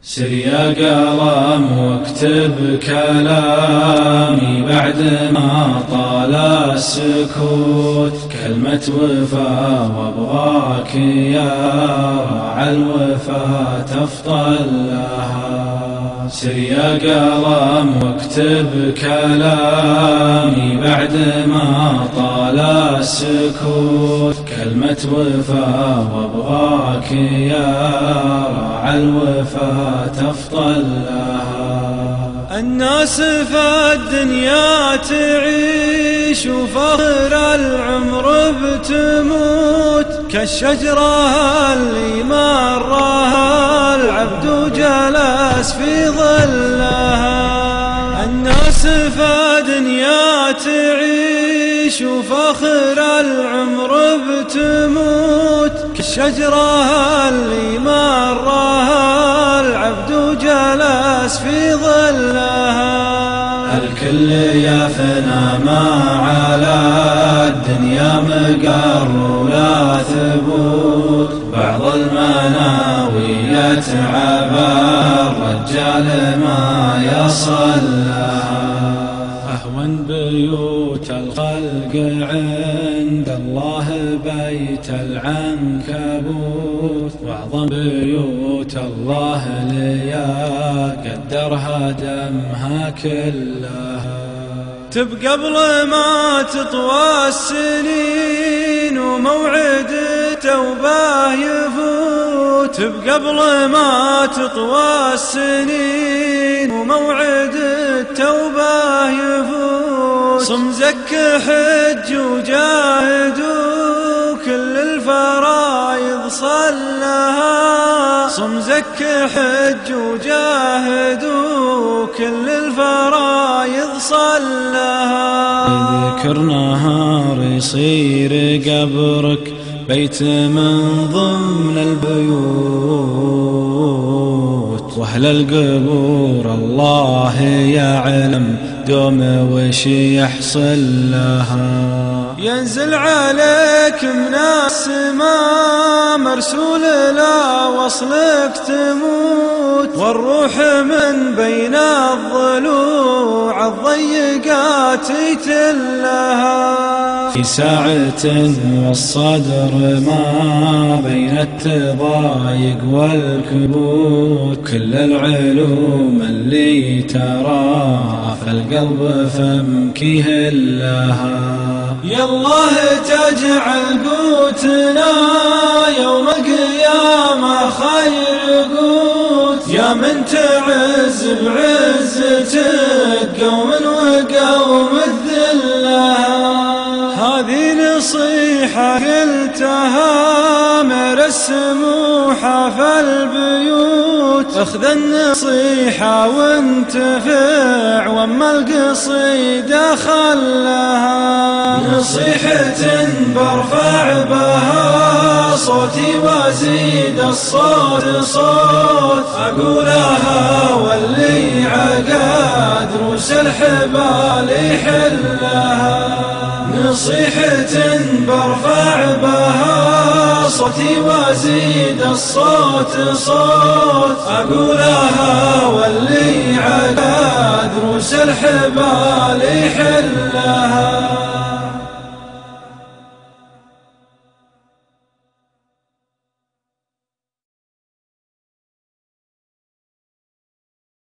سر يا قلم واكتب كلامي بعد ما طال السكوت، كلمة وفا وابغاك يا راعى الوفا تفضل لها. سر يا قلم واكتب كلامي بعد ما طال السكوت، كلمة وفا وابغاك يا راعى الوفا تفضل لها. الناس في الدنيا تعيش وفخر العمر بتموت، كالشجرة اللي مرها العبد وجلس في ظلها. الناس في الدنيا تعيش وفخر العمر بتموت، كالشجرة اللي مرها العبد وجلس في ظلها. الكل يفنى ما على الدنيا مقر ولا ثبوت، بعض المناوي يتعب الرجال ما يصل لها. أهون بيوت الخلق عند الله بيت العنكبوت، وأعظم بيوت الله ليا قدرها دمها كلها. تبقى قبل ما تطوى السنين وموعد التوبة يفوت، تبقى قبل ما تطوى السنين وموعد التوبة يفوت. صم زك حج وجاهد وكل الفرايض صلها، صم زك حج وجاهد وكل الفرايض صلها. ذكر نهار يصير قبرك بيت من ضمن البيوت، واهل القبور الله يعلم دوم وش يحصل لها. ينزل عليك من السماء مرسول لا وصلك تموت، والروح من بين الضلوع الضيقات يتلها. في ساعة والصدر ما بين التضايق والكبوت، كل العلوم اللي ترى في القلب فمك هلها. يا الله تجعل قوتنا يوم القيامة خير قوت، يا من تعز بعزتك قوم وقوم الذلة. هذه نصيحة قلتها مر السموحة في البيوت، اخذ النصيحة وانتفع واما القصيدة خلها. نصيحة برفع بها صوتي وازيد الصوت صوت، اقولها واللي عقاد روس الحبال يحلها. نصيحة برفع بها صوتي وازيد الصوت صوت، اقولها واللي عقاد روس الحبال يحلها.